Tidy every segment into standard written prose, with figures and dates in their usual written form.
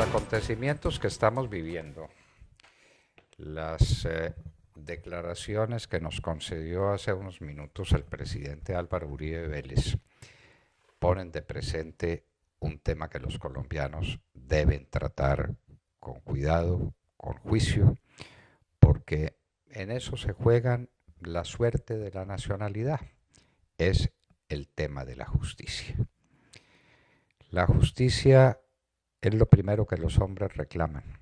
acontecimientos que estamos viviendo, las declaraciones que nos concedió hace unos minutos el presidente Álvaro Uribe Vélez ponen de presente un tema que los colombianos deben tratar con cuidado, con juicio, porque en eso se juegan la suerte de la nacionalidad. Es el tema de la justicia. La justicia es lo primero que los hombres reclaman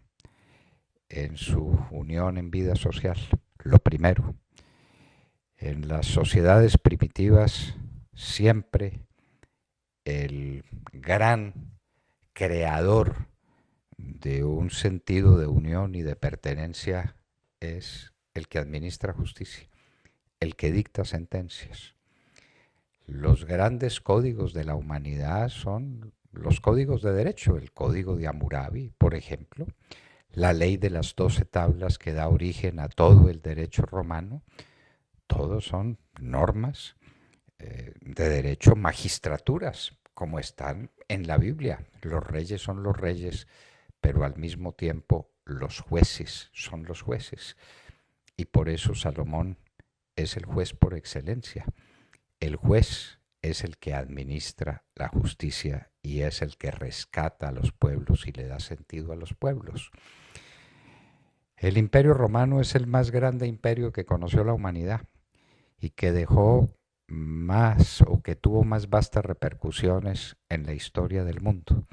en su unión en vida social. Lo primero. En las sociedades primitivas siempre el gran creador de un sentido de unión y de pertenencia es el que administra justicia, el que dicta sentencias. Los grandes códigos de la humanidad son los códigos de derecho, el código de Hammurabi, por ejemplo, la ley de las 12 tablas que da origen a todo el derecho romano. Todos son normas de derecho, magistraturas, como están en la Biblia. Los reyes son los reyes, pero al mismo tiempo los jueces son los jueces. Y por eso Salomón es el juez por excelencia. El juez es el que administra la justicia y es el que rescata a los pueblos y le da sentido a los pueblos. El Imperio Romano es el más grande imperio que conoció la humanidad y que dejó más o que tuvo más vastas repercusiones en la historia del mundo.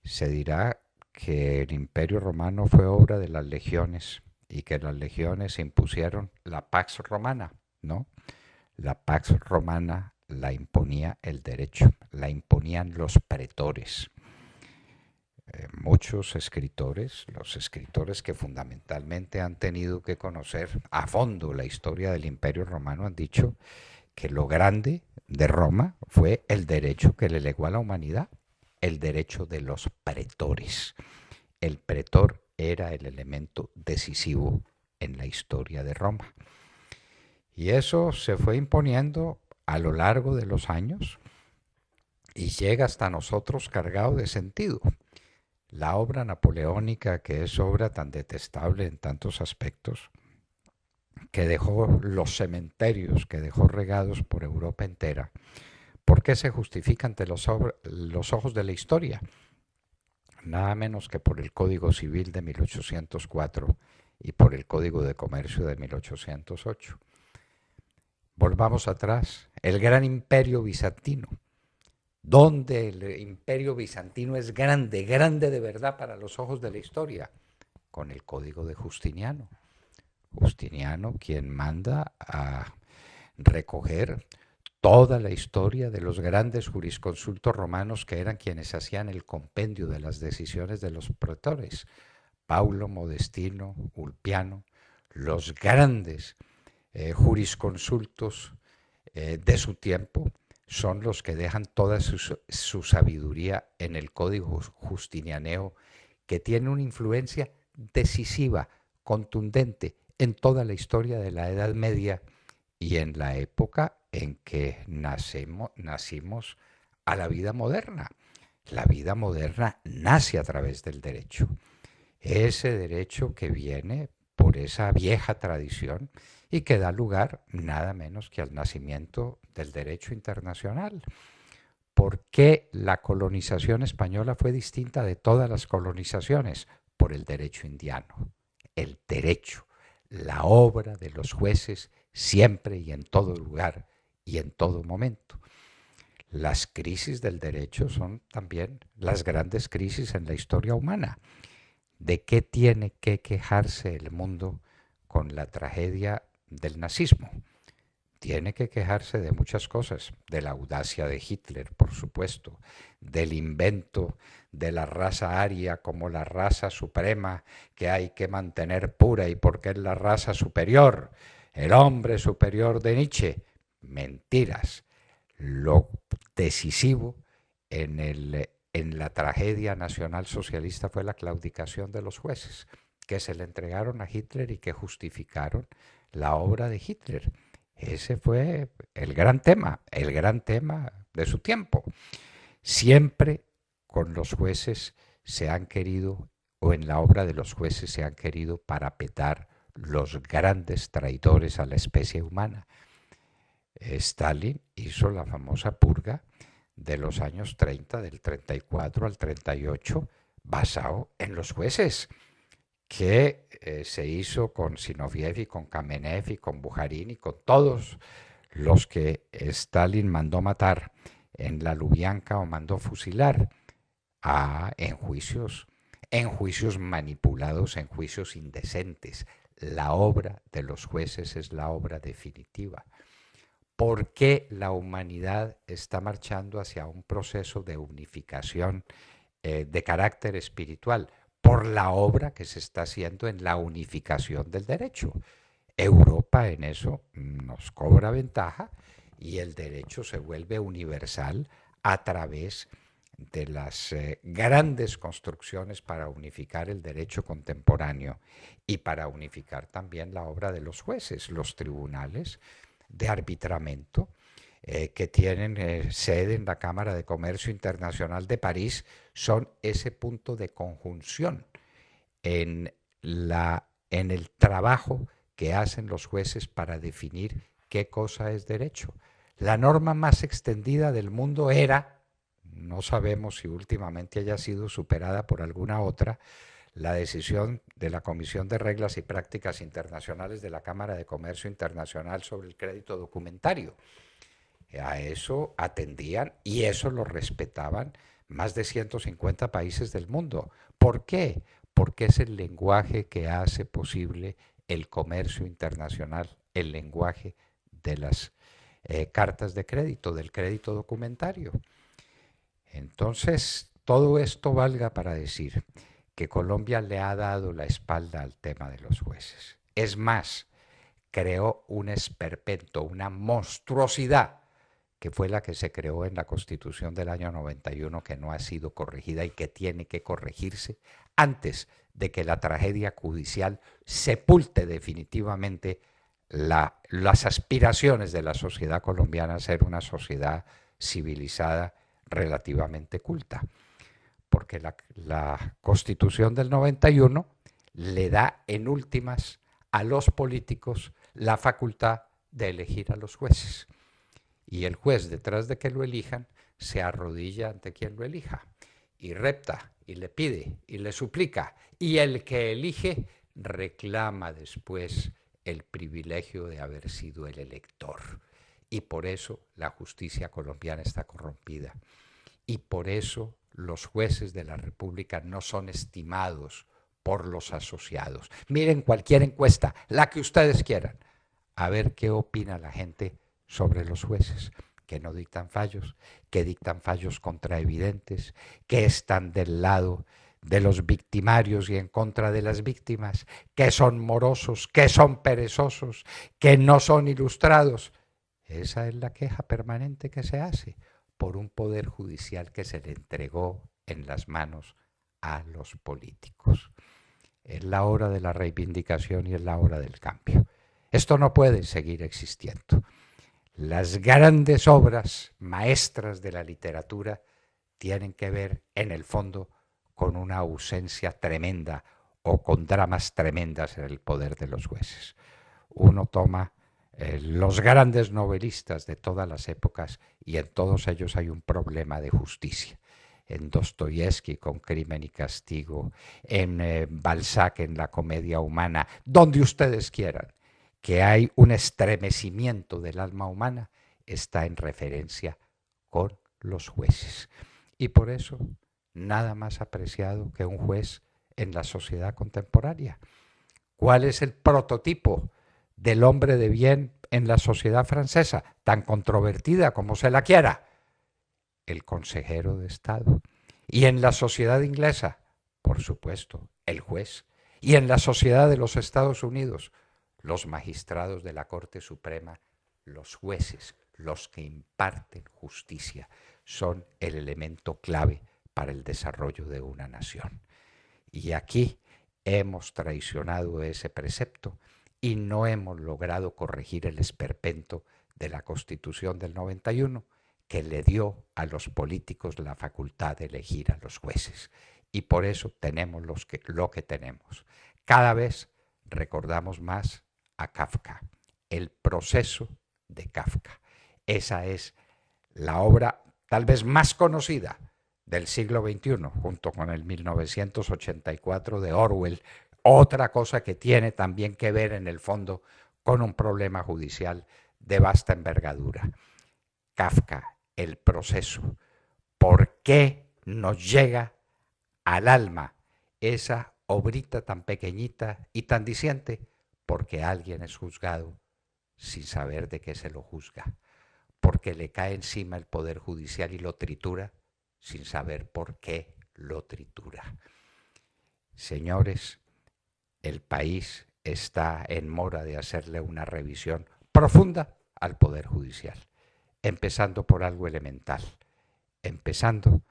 Se dirá que el Imperio Romano fue obra de las legiones y que las legiones impusieron la Pax Romana, ¿no? La Pax Romana la imponía el derecho, la imponían los pretores. Muchos escritores, los escritores que fundamentalmente han tenido que conocer a fondo la historia del Imperio Romano, han dicho que lo grande de Roma fue el derecho que le legó a la humanidad, el derecho de los pretores. El pretor era el elemento decisivo en la historia de Roma. Y eso se fue imponiendo a lo largo de los años y llega hasta nosotros cargado de sentido. La obra napoleónica, que es obra tan detestable en tantos aspectos, que dejó los cementerios, que dejó regados por Europa entera, ¿por qué se justifica ante los ojos de la historia? Nada menos que por el Código Civil de 1804 y por el Código de Comercio de 1808. Volvamos atrás, el gran imperio bizantino, donde el imperio bizantino es grande, grande de verdad para los ojos de la historia, con el Código de Justiniano. Justiniano, quien manda a recoger toda la historia de los grandes jurisconsultos romanos que eran quienes hacían el compendio de las decisiones de los pretores. Paulo, Modestino, Ulpiano, los grandes jurisconsultos de su tiempo son los que dejan toda su sabiduría en el Código Justinianeo, que tiene una influencia decisiva, contundente en toda la historia de la Edad Media y en la época en que nacimos a la vida moderna. La vida moderna nace a través del derecho. Ese derecho que viene por esa vieja tradición y que da lugar nada menos que al nacimiento del derecho internacional. ¿Por qué la colonización española fue distinta de todas las colonizaciones? Por el derecho indiano. El derecho, la obra de los jueces siempre y en todo lugar y en todo momento. Las crisis del derecho son también las grandes crisis en la historia humana. ¿De qué tiene que quejarse el mundo con la tragedia del nazismo? Tiene que quejarse de muchas cosas, de la audacia de Hitler, por supuesto, del invento de la raza aria como la raza suprema que hay que mantener pura y porque es la raza superior, el hombre superior de Nietzsche. Mentiras. Lo decisivo en la tragedia nacional socialista fue la claudicación de los jueces, que se le entregaron a Hitler y que justificaron la obra de Hitler. Ese fue el gran tema de su tiempo. Siempre con los jueces se han querido, o en la obra de los jueces se han querido parapetar los grandes traidores a la especie humana. Stalin hizo la famosa purga de los años 30, del 34 al 38, basado en los jueces, que se hizo con Zinoviev y con Kamenev y con Bujarin y con todos los que Stalin mandó matar en la Lubyanka o mandó fusilar en juicios manipulados, en juicios indecentes. La obra de los jueces es la obra definitiva. ¿Por qué la humanidad está marchando hacia un proceso de unificación de carácter espiritual? Por la obra que se está haciendo en la unificación del derecho. Europa en eso nos cobra ventaja y el derecho se vuelve universal a través de las grandes construcciones para unificar el derecho contemporáneo y para unificar también la obra de los jueces, los tribunales de arbitramiento que tienen sede en la Cámara de Comercio Internacional de París, son ese punto de conjunción en el trabajo que hacen los jueces para definir qué cosa es derecho. La norma más extendida del mundo era, no sabemos si últimamente haya sido superada por alguna otra, la decisión de la Comisión de Reglas y Prácticas Internacionales de la Cámara de Comercio Internacional sobre el crédito documentario. A eso atendían y eso lo respetaban más de 150 países del mundo. ¿Por qué? Porque es el lenguaje que hace posible el comercio internacional, el lenguaje de las cartas de crédito, del crédito documentario. Entonces, todo esto valga para decir que Colombia le ha dado la espalda al tema de los jueces. Es más, creó un esperpento, una monstruosidad, que fue la que se creó en la Constitución del año 91, que no ha sido corregida y que tiene que corregirse antes de que la tragedia judicial sepulte definitivamente las aspiraciones de la sociedad colombiana a ser una sociedad civilizada relativamente culta. Porque la Constitución del 91 le da en últimas a los políticos la facultad de elegir a los jueces. Y el juez, detrás de que lo elijan, se arrodilla ante quien lo elija y repta y le pide y le suplica. Y el que elige reclama después el privilegio de haber sido el elector. Y por eso la justicia colombiana está corrompida. Y por eso los jueces de la República no son estimados por los asociados. Miren cualquier encuesta, la que ustedes quieran, a ver qué opina la gente sobre los jueces, que no dictan fallos, que dictan fallos contraevidentes, que están del lado de los victimarios y en contra de las víctimas, que son morosos, que son perezosos, que no son ilustrados. Esa es la queja permanente que se hace por un poder judicial que se le entregó en las manos a los políticos. Es la hora de la reivindicación y es la hora del cambio. Esto no puede seguir existiendo. Las grandes obras maestras de la literatura tienen que ver, en el fondo, con una ausencia tremenda o con dramas tremendas en el poder de los jueces. Uno toma los grandes novelistas de todas las épocas y en todos ellos hay un problema de justicia. En Dostoyevsky con Crimen y Castigo, en Balzac en La Comedia Humana, donde ustedes quieran, que hay un estremecimiento del alma humana, está en referencia con los jueces. Y por eso, nada más apreciado que un juez en la sociedad contemporánea. ¿Cuál es el prototipo del hombre de bien en la sociedad francesa, tan controvertida como se la quiera? El consejero de Estado. Y en la sociedad inglesa, por supuesto, el juez. Y en la sociedad de los Estados Unidos, los magistrados de la Corte Suprema, los jueces, los que imparten justicia, son el elemento clave para el desarrollo de una nación. Y aquí hemos traicionado ese precepto y no hemos logrado corregir el esperpento de la Constitución del 91, que le dio a los políticos la facultad de elegir a los jueces. y por eso tenemos lo que tenemos. Cada vez recordamos más a Kafka, el proceso de Kafka. Esa es la obra tal vez más conocida del siglo XXI, junto con el 1984 de Orwell, otra cosa que tiene también que ver en el fondo con un problema judicial de vasta envergadura. Kafka, el proceso. ¿Por qué nos llega al alma esa obrita tan pequeñita y tan diciente? Porque alguien es juzgado sin saber de qué se lo juzga, porque le cae encima el Poder Judicial y lo tritura sin saber por qué lo tritura. Señores, el país está en mora de hacerle una revisión profunda al Poder Judicial, empezando por algo elemental, empezando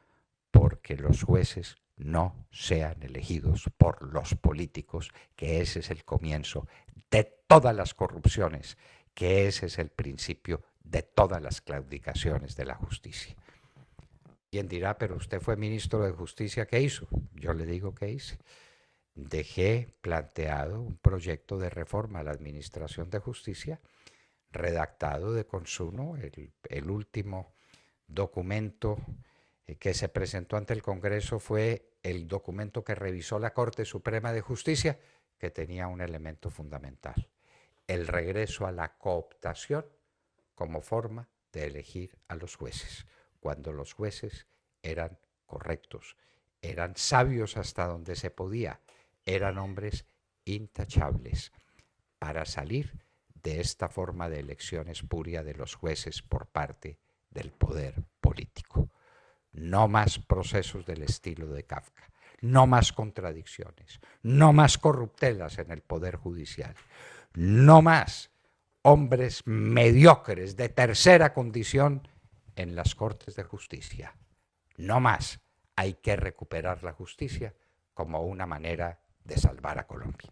porque los jueces no sean elegidos por los políticos, que ese es el comienzo de todas las corrupciones, que ese es el principio de todas las claudicaciones de la justicia. Quien dirá, pero usted fue ministro de Justicia, ¿qué hizo? Yo le digo qué hice. Dejé planteado un proyecto de reforma a la Administración de Justicia, redactado de consuno, el último documento que se presentó ante el Congreso fue el documento que revisó la Corte Suprema de Justicia, que tenía un elemento fundamental: el regreso a la cooptación como forma de elegir a los jueces, cuando los jueces eran correctos, eran sabios hasta donde se podía, eran hombres intachables. Para salir de esta forma de elección espuria de los jueces por parte del poder político. No más procesos del estilo de Kafka, no más contradicciones, no más corruptelas en el Poder Judicial, no más hombres mediocres de tercera condición en las Cortes de Justicia. No más. Hay que recuperar la justicia como una manera de salvar a Colombia.